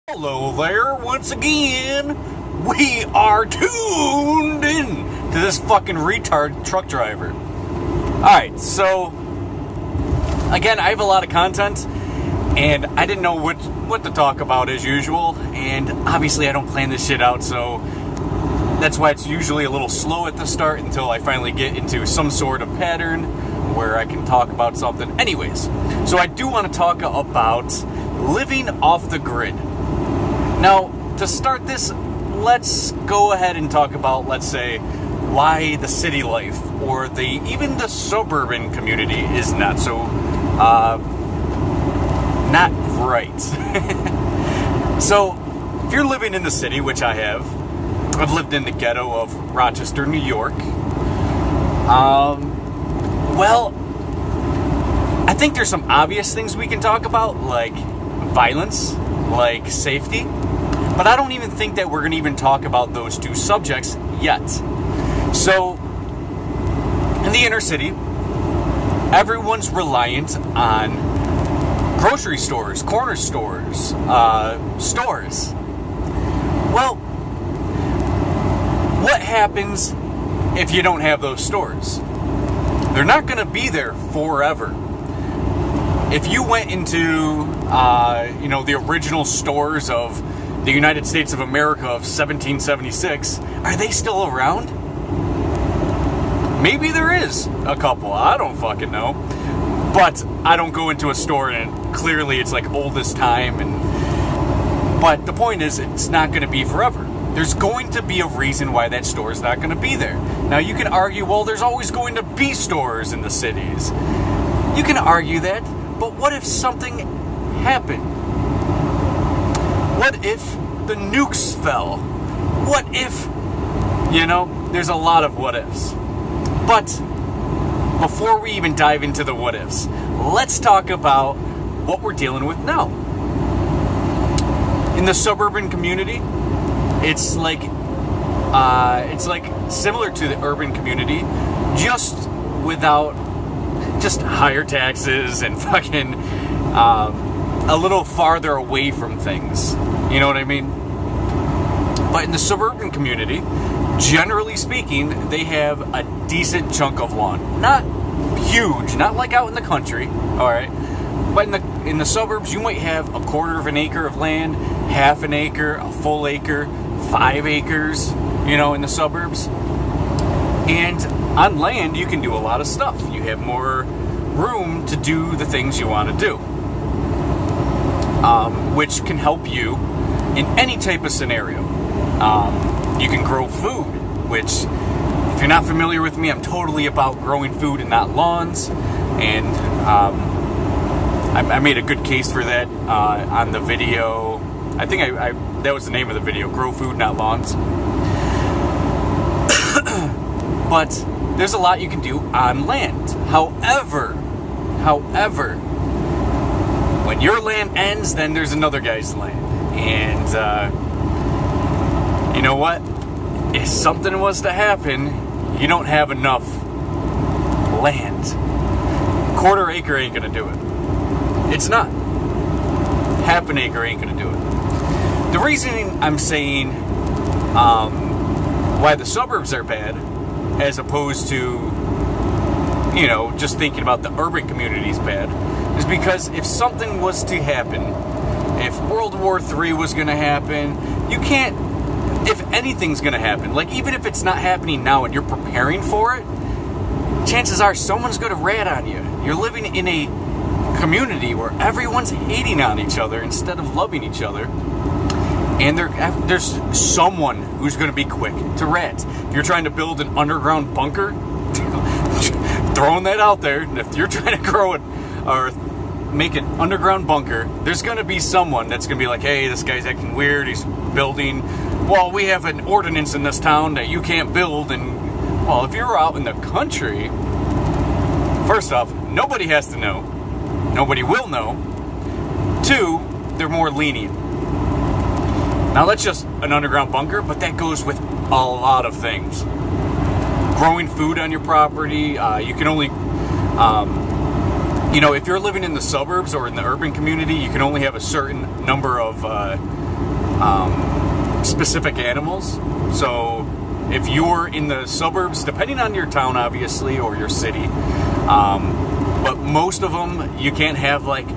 Hello there, once again, we are tuned in to this fucking retard truck driver. Alright, so, again, I have a lot of content, and I didn't know what to talk about as usual, and obviously I don't plan this shit out, so that's why it's usually a little slow at the start until I finally get into some sort of pattern where I can talk about something. Anyways, so I do want to talk about living off the grid. Now, to start this, let's go ahead and talk about, let's say, why the city life or even the suburban community is not so, not right. So, if you're living in the city, which I have, I've lived in the ghetto of Rochester, New York. Well, I think there's some obvious things we can talk about, like violence, like safety. But I don't even think that we're going to even talk about those two subjects yet. So, in the inner city, everyone's reliant on grocery stores, corner stores, stores. Well, what happens if you don't have those stores? They're not going to be there forever. If you went into, the original stores of the United States of America of 1776, are they still around? Maybe there is a couple. I don't fucking know. But I don't go into a store and clearly it's like old as time. But the point is, it's not going to be forever. There's going to be a reason why that store is not going to be there. Now you can argue, well, there's always going to be stores in the cities. You can argue that, but what if something happened? What if the nukes fell? What if, there's a lot of what ifs. But before we even dive into the what ifs, let's talk about what we're dealing with now. In the suburban community, it's like similar to the urban community, just higher taxes and fucking a little farther away from things. You know what I mean? But in the suburban community, generally speaking, they have a decent chunk of lawn. Not huge, not like out in the country, alright? But in the suburbs, you might have a quarter of an acre of land, half an acre, a full acre, 5 acres, in the suburbs. And on land, you can do a lot of stuff. You have more room to do the things you want to do. Which can help you in any type of scenario. You can grow food, which, if you're not familiar with me, I'm totally about growing food and not lawns. And I made a good case for that on the video. I think that was the name of the video, Grow Food, Not Lawns. But there's a lot you can do on land. However, when your land ends, then there's another guy's land. And, you know what? If something was to happen, you don't have enough land. Quarter acre ain't gonna do it. It's not. Half an acre ain't gonna do it. The reason I'm saying why the suburbs are bad, as opposed to, just thinking about the urban communities bad, is because if something was to happen, if World War III was going to happen, if anything's going to happen, like even if it's not happening now and you're preparing for it, chances are someone's going to rat on you. You're living in a community where everyone's hating on each other instead of loving each other. And there's someone who's going to be quick to rat. If you're trying to build an underground bunker, throwing that out there, if you're trying to grow it or make an underground bunker, there's going to be someone that's going to be like, hey, this guy's acting weird, he's building. Well, we have an ordinance in this town that you can't build. And, well, if you're out in the country, first off, nobody has to know. Nobody will know. 2, they're more lenient. Now, that's just an underground bunker, but that goes with a lot of things. Growing food on your property, you can only if you're living in the suburbs or in the urban community, you can only have a certain number of specific animals. So if you're in the suburbs, depending on your town, obviously, or your city, but most of them, you can't have like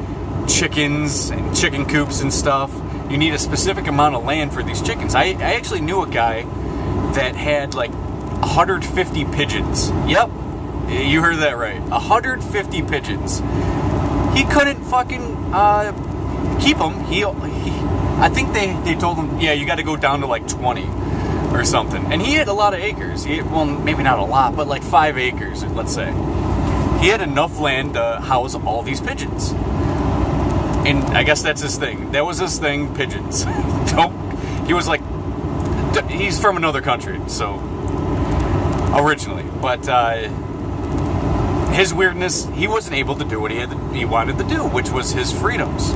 chickens and chicken coops and stuff. You need a specific amount of land for these chickens. I actually knew a guy that had like 150 pigeons. Yep, you heard that right. 150 pigeons. He couldn't fucking keep them. I think they told him, yeah, you got to go down to like 20 or something. And he had a lot of acres. Well, maybe not a lot, but like 5 acres, let's say. He had enough land to house all these pigeons. And I guess that's his thing. That was his thing, pigeons. He was like, he's from another country, so, originally. But his weirdness, he wasn't able to do what he wanted to do, which was his freedoms.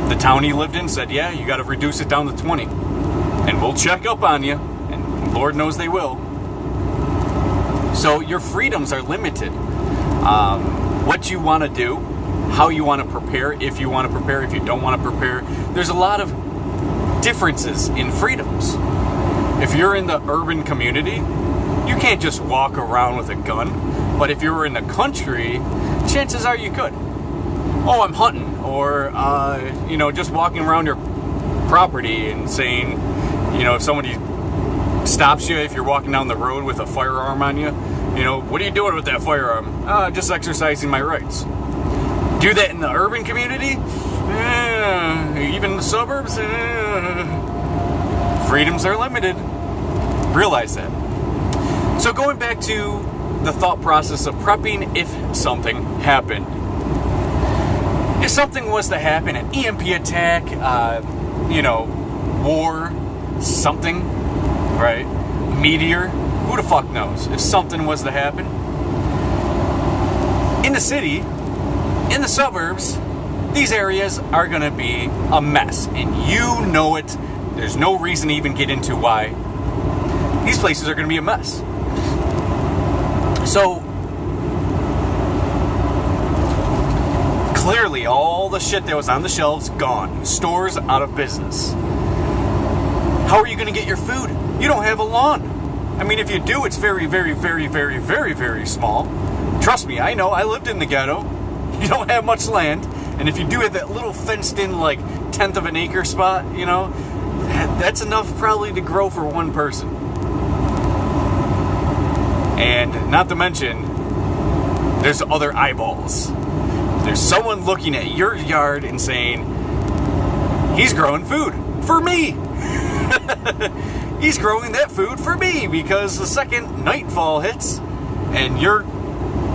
The town he lived in said, yeah, you got to reduce it down to 20. And we'll check up on you. And Lord knows they will. So your freedoms are limited. What you want to do, how you want to prepare, if you want to prepare, if you don't want to prepare. There's a lot of differences in freedoms. If you're in the urban community, you can't just walk around with a gun. But if you were in the country, chances are you could. Oh, I'm hunting. Or, just walking around your property and saying, if somebody stops you, if you're walking down the road with a firearm on you, what are you doing with that firearm? Just exercising my rights. Do that in the urban community? Even the suburbs? Freedoms are limited. Realize that. So going back to the thought process of prepping if something happened. If something was to happen, an EMP attack, war, something, right? Meteor, who the fuck knows? If something was to happen. In the city, in the suburbs, these areas are going to be a mess. And you know it. There's no reason to even get into why. These places are going to be a mess. So, clearly, all the shit that was on the shelves, gone. Stores out of business. How are you going to get your food? You don't have a lawn. I mean, if you do, it's very, very, very, very, very, very small. Trust me, I know. I lived in the ghetto. You don't have much land. And if you do have that little fenced-in, like, 1/10 of an acre spot, that's enough probably to grow for one person. And not to mention, there's other eyeballs. There's someone looking at your yard and saying, he's growing food for me. He's growing that food for me because the second nightfall hits and your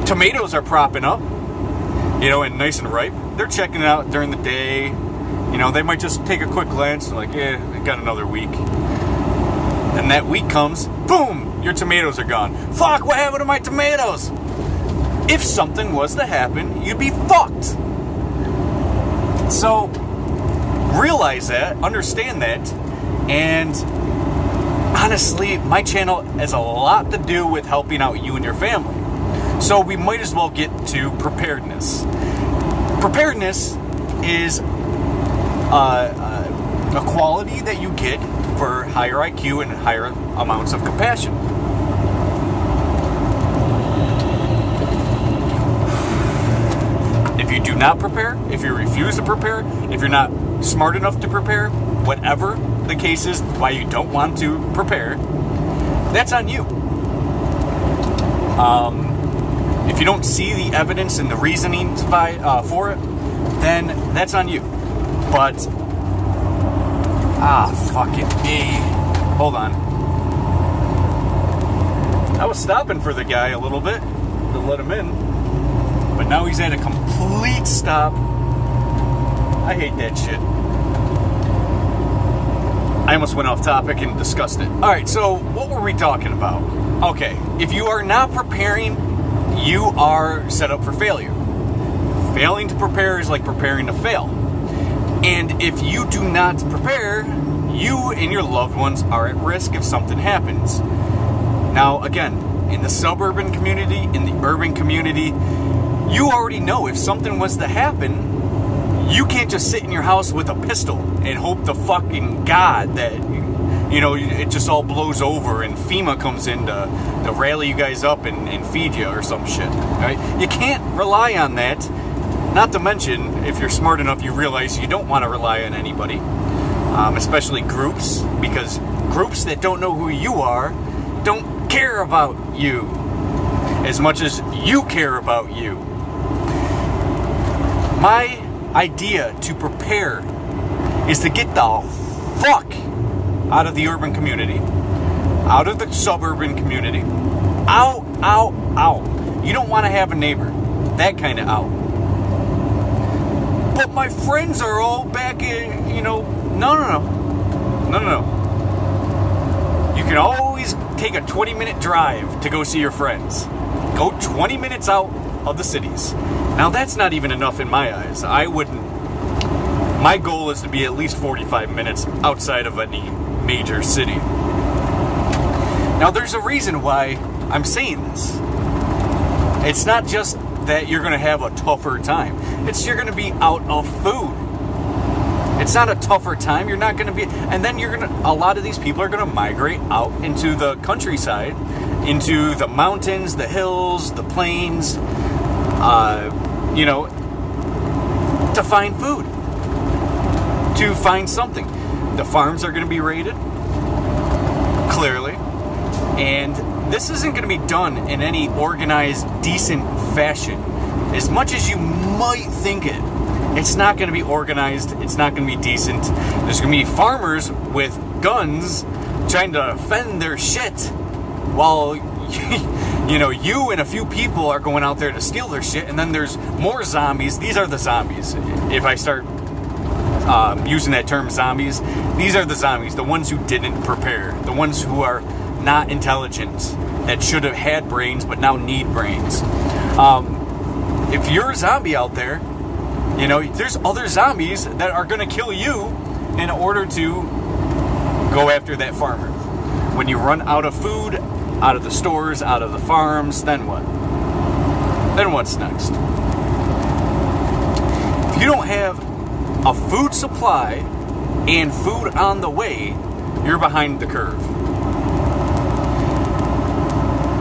tomatoes are propping up, and nice and ripe, they're checking it out during the day. They might just take a quick glance and like, I got another week. And that week comes, boom, your tomatoes are gone. Fuck, what happened to my tomatoes? If something was to happen, you'd be fucked. So, realize that, understand that, and honestly, my channel has a lot to do with helping out you and your family. So we might as well get to preparedness. Preparedness is a quality that you get for higher IQ and higher amounts of compassion. If you do not prepare, if you refuse to prepare, if you're not smart enough to prepare, whatever the case is, why you don't want to prepare, that's on you. If you don't see the evidence and the reasoning for it, then that's on you. But, fucking me. Hold on. I was stopping for the guy a little bit to let him in, but now he's at a complete stop. I hate that shit. I almost went off topic and discussed it. Alright, so what were we talking about? Okay, if you are not preparing, you are set up for failure. Failing to prepare is like preparing to fail. And if you do not prepare, you and your loved ones are at risk if something happens. Now, again, in the suburban community, in the urban community, you already know if something was to happen, You can't just sit in your house with a pistol and hope to fucking God that, you know, it just all blows over and FEMA comes in to rally you guys up and feed you or some shit, right? You can't rely on that. Not to mention, if you're smart enough, you realize you don't want to rely on anybody, especially groups, because groups that don't know who you are don't care about you as much as you care about you. My idea to prepare is to get the fuck out of the urban community, out of the suburban community, out. You don't want to have a neighbor, that kind of out. But my friends are all back in, you know, no. You can always take a 20-minute drive to go see your friends. Go 20 minutes out of the cities. Now, that's not even enough in my eyes. My goal is to be at least 45 minutes outside of any major city. Now, there's a reason why I'm saying this. It's not just that you're going to have a tougher time. It's you're going to be out of food. It's not a tougher time. You're not going to be... And then a lot of these people are going to migrate out into the countryside, into the mountains, the hills, the plains, you know, to find food, to find something. The farms are going to be raided, clearly, and this isn't going to be done in any organized, decent fashion. As much as you might think it, it's not going to be organized, it's not going to be decent. There's going to be farmers with guns trying to defend their shit while you know, you and a few people are going out there to steal their shit, and then there's more zombies. These are the zombies. If I start using that term zombies, these are the zombies, the ones who didn't prepare, the ones who are not intelligent, that should have had brains but now need brains. If you're a zombie out there, you know, there's other zombies that are going to kill you in order to go after that farmer. When you run out of food, out of the stores, out of the farms, then what? Then what's next? If you don't have a food supply and food on the way, you're behind the curve.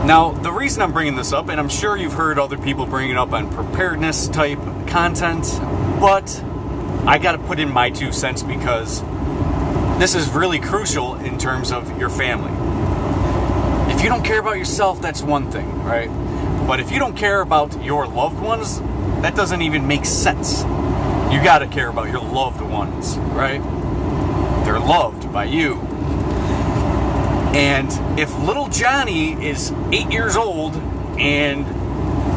Now, the reason I'm bringing this up, and I'm sure you've heard other people bring it up on preparedness type content, but I got to put in my 2 cents because this is really crucial in terms of your family. If you don't care about yourself, that's one thing, right? But if you don't care about your loved ones, that doesn't even make sense. You got to care about your loved ones, right? They're loved by you. And if little Johnny is 8 years old and,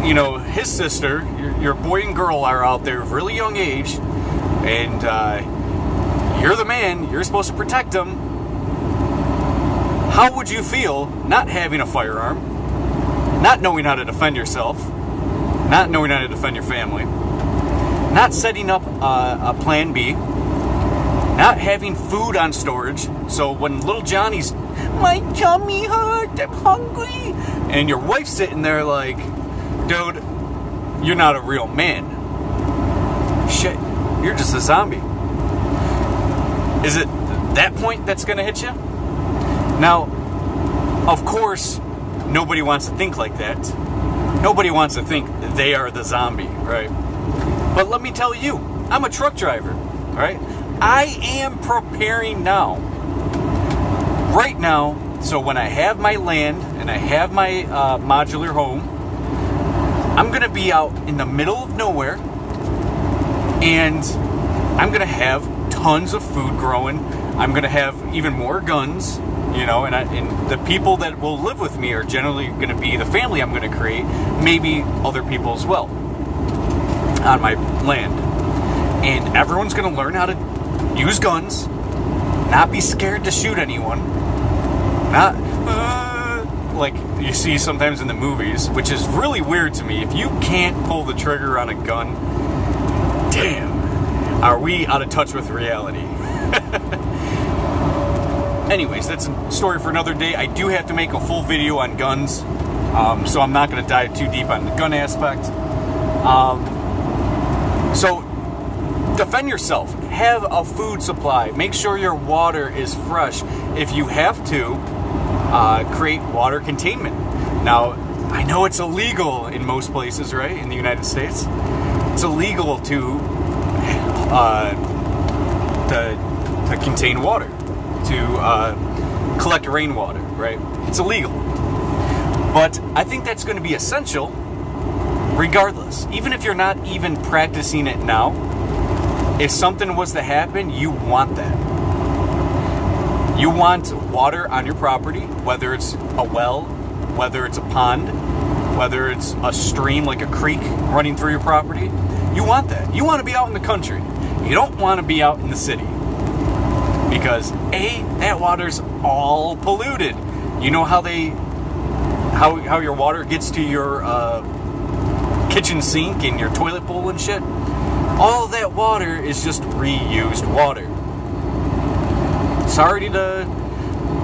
you know, his sister, your boy and girl are out there of really young age, and you're the man, you're supposed to protect them, how would you feel not having a firearm, not knowing how to defend yourself, not knowing how to defend your family, not setting up a plan B, not having food on storage, so when little Johnny's, my tummy hurt, I'm hungry, and your wife's sitting there like, dude, you're not a real man. Shit, you're just a zombie. Is it that point that's going to hit you? Now, of course, nobody wants to think like that. Nobody wants to think they are the zombie, right? But let me tell you, I'm a truck driver, right? I am preparing now. Right now, so when I have my land and I have my modular home, I'm going to be out in the middle of nowhere, and I'm going to have tons of food growing. I'm going to have even more guns, you know, and the people that will live with me are generally going to be the family I'm going to create, maybe other people as well on my land. And everyone's going to learn how to use guns, not be scared to shoot anyone, not like you see sometimes in the movies, which is really weird to me. If you can't pull the trigger on a gun, damn, are we out of touch with reality? Anyways, that's a story for another day. I do have to make a full video on guns, so I'm not going to dive too deep on the gun aspect. So defend yourself. Have a food supply. Make sure your water is fresh. If you have to, create water containment. Now, I know it's illegal in most places, right? In the United States, it's illegal to contain water, to collect rainwater, right? It's illegal. But I think that's going to be essential regardless. Even if you're not even practicing it now, if something was to happen, you want that. You want water on your property, whether it's a well, whether it's a pond, whether it's a stream like a creek running through your property. You want that. You want to be out in the country. You don't want to be out in the city. Because A, that water's all polluted. You know how how your water gets to your kitchen sink and your toilet bowl and shit? All that water is just reused water. Sorry to...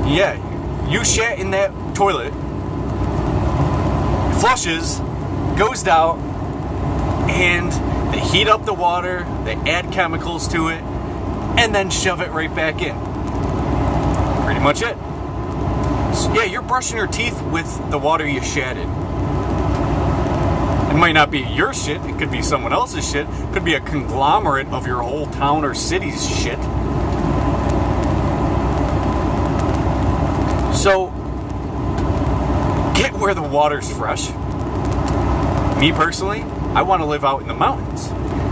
Yeah, you shat in that toilet, flushes, goes down, and they heat up the water, they add chemicals to it, and then shove it right back in. Pretty much it. So, yeah, you're brushing your teeth with the water you shat in. It might not be your shit, it could be someone else's shit, it could be a conglomerate of your whole town or city's shit. So, get where the water's fresh. Me personally, I want to live out in the mountains.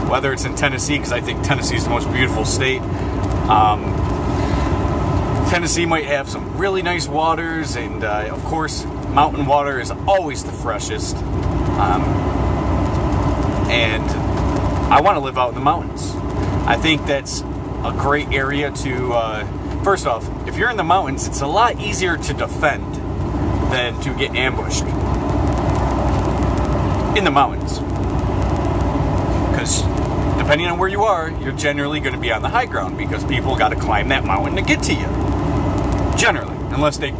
Whether it's in Tennessee, because I think Tennessee is the most beautiful state. Tennessee might have some really nice waters, and of course, mountain water is always the freshest. And I want to live out in the mountains. I think that's a great area to... First off, if you're in the mountains, it's a lot easier to defend than to get ambushed in the mountains. Because depending on where you are, you're generally going to be on the high ground because people got to climb that mountain to get to you. Generally, unless they,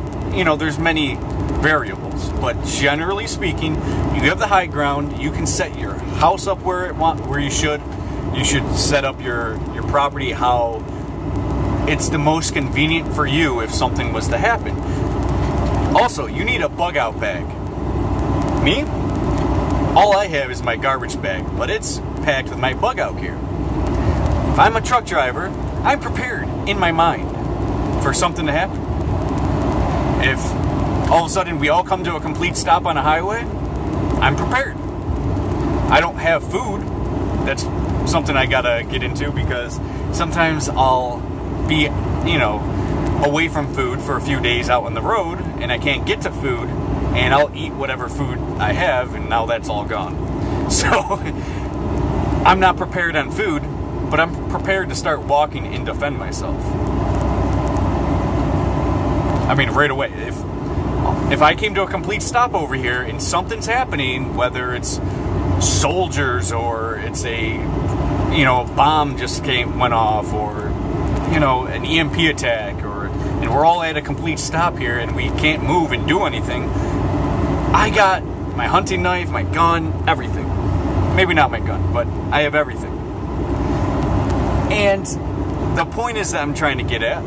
there's many variables. But generally speaking, you have the high ground. You can set your house up where you should. You should set up your property how it's the most convenient for you if something was to happen. Also, you need a bug out bag. Me? All I have is my garbage bag, but it's packed with my bug out gear. If I'm a truck driver, I'm prepared in my mind for something to happen. If all of a sudden we all come to a complete stop on a highway, I'm prepared. I don't have food. That's something I gotta get into because sometimes I'll be, away from food for a few days out on the road and I can't get to food and I'll eat whatever food I have and now that's all gone. So I'm not prepared on food, but I'm prepared to start walking and defend myself. I mean, right away. If I came to a complete stop over here and something's happening, whether it's soldiers or it's a bomb just went off or an EMP attack and we're all at a complete stop here and we can't move and do anything, I got my hunting knife, my gun, everything. Maybe not my gun, but I have everything. And the point is that I'm trying to get at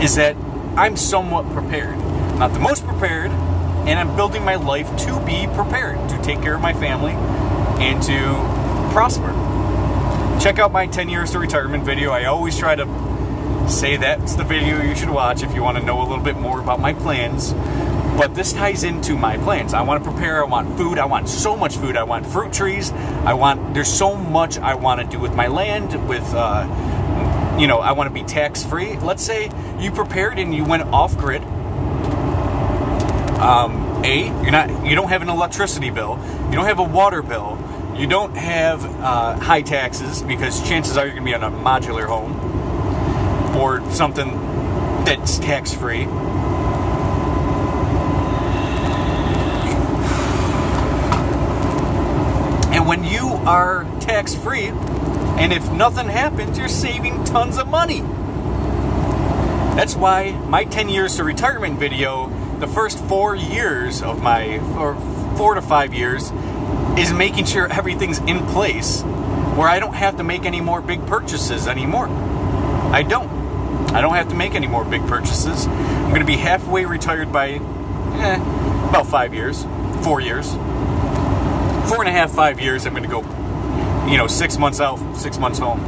is that I'm somewhat prepared. Not the most prepared, and I'm building my life to be prepared, to take care of my family and to prosper. Check out my 10 years to retirement video. I always try to say that's the video you should watch if you want to know a little bit more about my plans. But this ties into my plans. I want to prepare. I want food. I want so much food. I want fruit trees. There's so much I want to do with my land. I want to be tax free. Let's say you prepared and you went off grid. You don't have an electricity bill. You don't have a water bill. You don't have high taxes because chances are you're going to be on a modular home or something that's tax-free. And when you are tax-free, and if nothing happens, you're saving tons of money. That's why my 10 years to retirement video, the first 4 years of or 4 to 5 years, is making sure everything's in place where I don't have to make any more big purchases anymore. I don't have to make any more big purchases. I'm going to be halfway retired by about 5 years, 4 years, 4.5, 5 years. I'm going to go, 6 months out, 6 months home.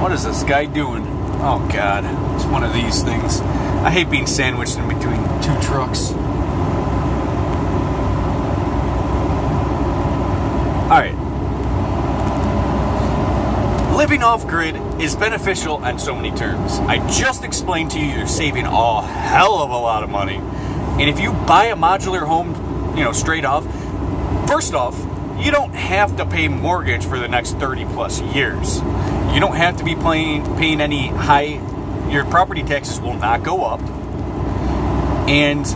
What is this guy doing? Oh God, it's one of these things. I hate being sandwiched in between two trucks. Alright. Living off-grid is beneficial on so many terms. I just explained to you you're saving a hell of a lot of money. And if you buy a modular home, straight off, first off, you don't have to pay mortgage for the next 30 plus years. You don't have to be paying any your property taxes will not go up. And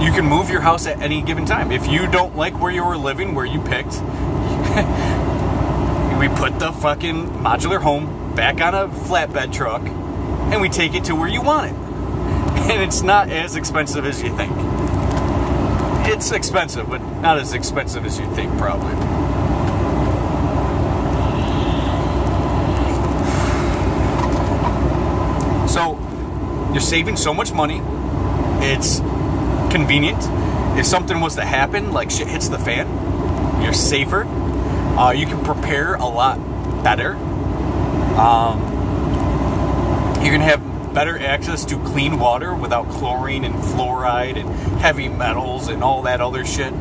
you can move your house at any given time. If you don't like where you were living, where you picked, we put the fucking modular home back on a flatbed truck and we take it to where you want it. And it's not as expensive as you think. It's expensive, but not as expensive as you think, probably. So, you're saving so much money. It's convenient. If something was to happen, like shit hits the fan, you're safer. You can prepare a lot better. You can have better access to clean water without chlorine and fluoride and heavy metals and all that other shit.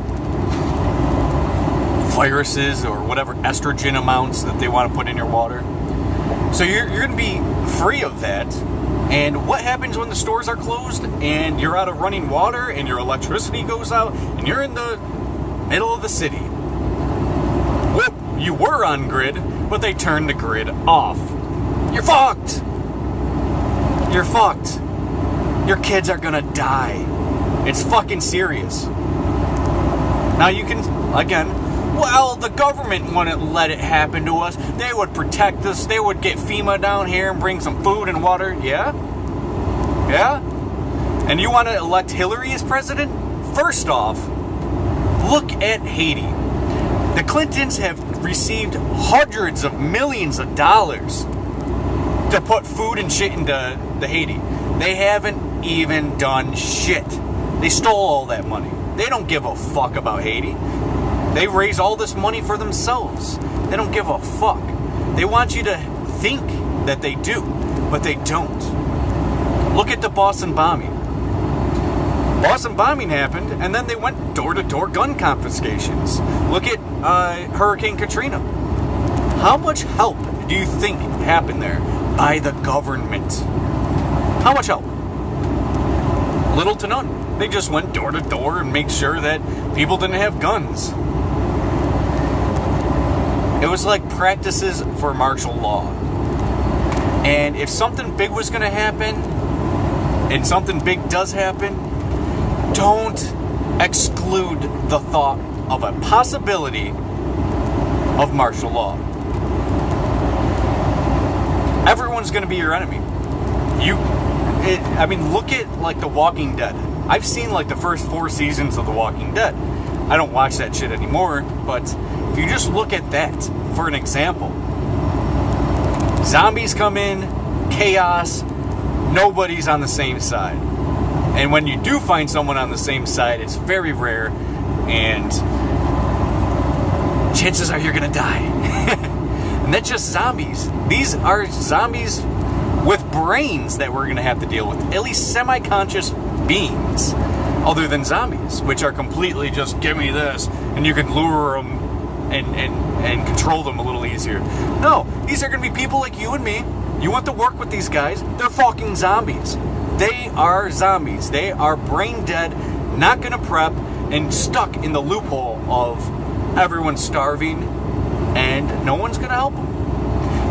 Viruses or whatever estrogen amounts that they want to put in your water. So you're going to be free of that. And what happens when the stores are closed and you're out of running water and your electricity goes out and you're in the middle of the city? Whoop, you were on grid, but they turned the grid off. You're fucked. You're fucked. Your kids are gonna die. It's fucking serious. Now you can, again, well, the government wouldn't let it happen to us. They would protect us. They would get FEMA down here and bring some food and water. Yeah? Yeah? And you want to elect Hillary as president? First off, look at Haiti. The Clintons have received hundreds of millions of dollars to put food and shit into Haiti. They haven't even done shit. They stole all that money. They don't give a fuck about Haiti. They raise all this money for themselves. They don't give a fuck. They want you to think that they do, but they don't. Look at the Boston bombing. Boston bombing happened, and then they went door-to-door gun confiscations. Look at Hurricane Katrina. How much help do you think happened there by the government? How much help? Little to none. They just went door-to-door and made sure that people didn't have guns. It was like practices for martial law. And if something big was going to happen, and something big does happen, don't exclude the thought of a possibility of martial law. Everyone's going to be your enemy. Look at like The Walking Dead. I've seen like the first 4 seasons of The Walking Dead. I don't watch that shit anymore, but if you just look at that for an example, zombies come in, chaos, nobody's on the same side. And when you do find someone on the same side, it's very rare, and chances are you're gonna die. And that's just zombies. These are zombies with brains that we're gonna have to deal with, at least semi-conscious beings, other than zombies, which are completely just give me this, and you can lure them and control them a little easier. No, these are gonna be people like you and me. You want to work with these guys? They're fucking zombies. They are zombies. They are brain dead, not gonna prep, and stuck in the loophole of everyone starving, and no one's gonna help them.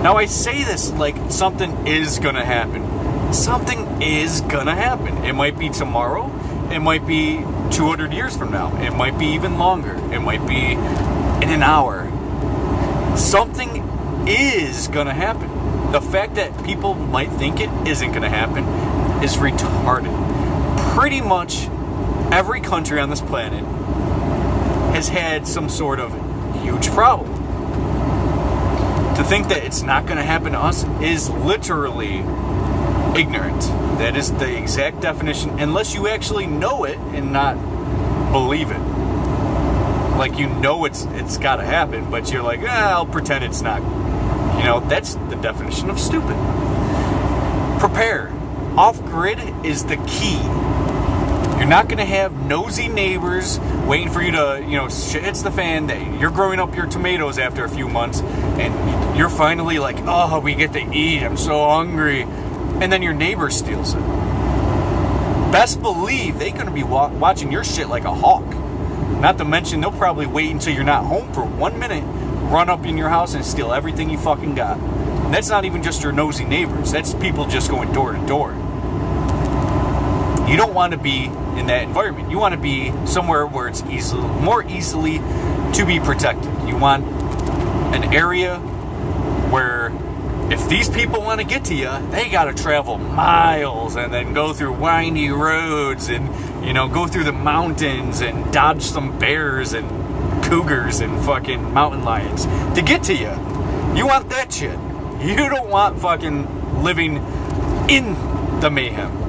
Now I say this like something is gonna happen. Something is gonna happen. It might be tomorrow. It might be 200 years from now. It might be even longer. It might be in an hour. Something is gonna happen. The fact that people might think it isn't gonna happen is retarded. Pretty much every country on this planet has had some sort of huge problem. To think that it's not going to happen to us is literally ignorant. That is the exact definition, unless you actually know it and not believe it. Like, you know it's got to happen, but you're like, I'll pretend it's not. You know, that's the definition of stupid. Prepare. Off-grid is the key. You're not going to have nosy neighbors waiting for you to, shit hits the fan. That you're growing up your tomatoes after a few months, and you're finally like, oh, we get to eat. I'm so hungry. And then your neighbor steals it. Best believe they're going to be watching your shit like a hawk. Not to mention, they'll probably wait until you're not home for 1 minute, run up in your house and steal everything you fucking got. And that's not even just your nosy neighbors. That's people just going door to door. You don't want to be in that environment. You want to be somewhere where it's more easily to be protected. You want an area where if these people want to get to you, they got to travel miles and then go through windy roads and, go through the mountains and dodge some bears and cougars and fucking mountain lions to get to you. You want that shit. You don't want fucking living in the mayhem.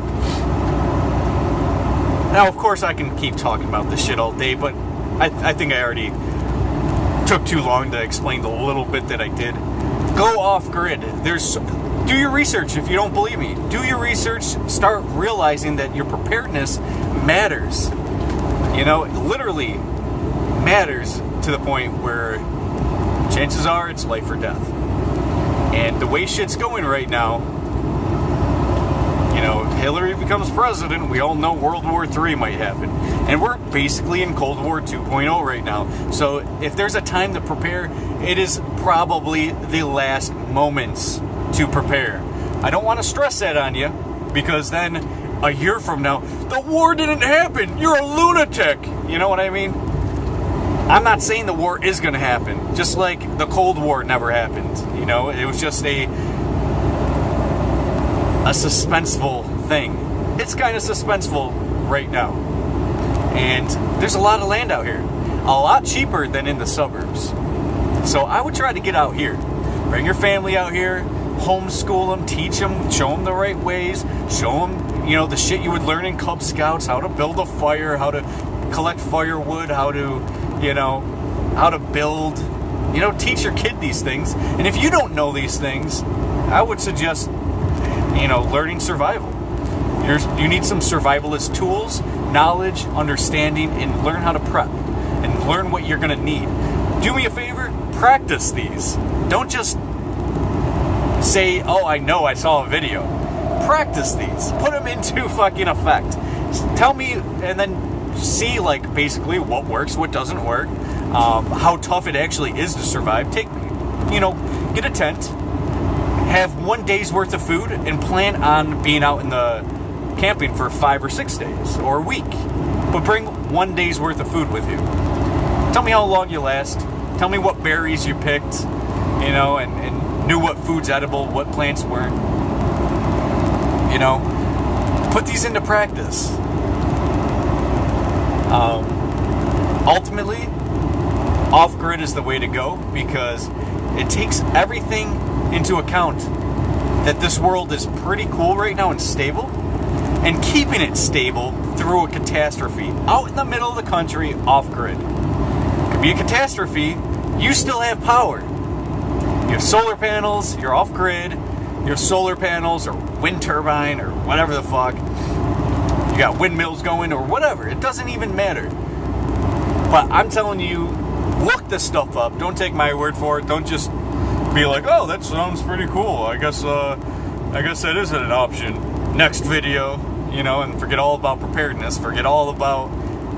Now, of course, I can keep talking about this shit all day, but I think I already took too long to explain the little bit that I did. Go off-grid. Do your research if you don't believe me. Do your research. Start realizing that your preparedness matters. It literally matters to the point where chances are it's life or death. And the way shit's going right now, Hillary becomes president, we all know World War III might happen. And we're basically in Cold War 2.0 right now. So if there's a time to prepare, it is probably the last moments to prepare. I don't want to stress that on you, because then a year from now, the war didn't happen. You're a lunatic. You know what I mean? I'm not saying the war is going to happen. Just like the Cold War never happened. It was just a suspenseful thing. It's kind of suspenseful right now. And there's a lot of land out here. A lot cheaper than in the suburbs. So I would try to get out here. Bring your family out here. Homeschool them. Teach them. Show them the right ways. Show them, the shit you would learn in Cub Scouts. How to build a fire. How to collect firewood. How to, how to build. Teach your kid these things. And if you don't know these things, I would suggest, learning survival. You need some survivalist tools, knowledge, understanding, and learn how to prep. And learn what you're going to need. Do me a favor, practice these. Don't just say, oh, I know, I saw a video. Practice these. Put them into fucking effect. Tell me, and then see, basically what works, what doesn't work, how tough it actually is to survive. Get a tent, have 1 day's worth of food, and plan on being out in the camping for 5 or 6 days, or a week. But bring 1 day's worth of food with you. Tell me how long you last. Tell me what berries you picked, and knew what food's edible, what plants weren't. Put these into practice. Ultimately, off-grid is the way to go, because it takes everything into account that this world is pretty cool right now and stable, and keeping it stable through a catastrophe out in the middle of the country, off-grid. Could be a catastrophe, you still have power. You have solar panels, you're off-grid, you have solar panels or wind turbine or whatever the fuck. You got windmills going or whatever, it doesn't even matter. But I'm telling you, look this stuff up. Don't take my word for it. Don't just be like, oh, that sounds pretty cool. I guess that is an option. Next video, and forget all about preparedness. Forget all about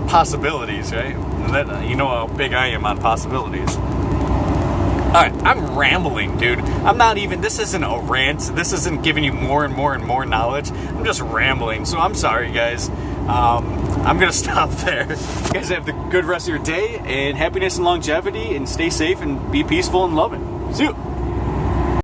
possibilities, right? How big I am on possibilities. Alright, I'm rambling, dude. This isn't a rant. This isn't giving you more and more and more knowledge. I'm just rambling. So I'm sorry, guys. I'm going to stop there. You guys have the good rest of your day, and happiness and longevity, and stay safe and be peaceful and loving. See you.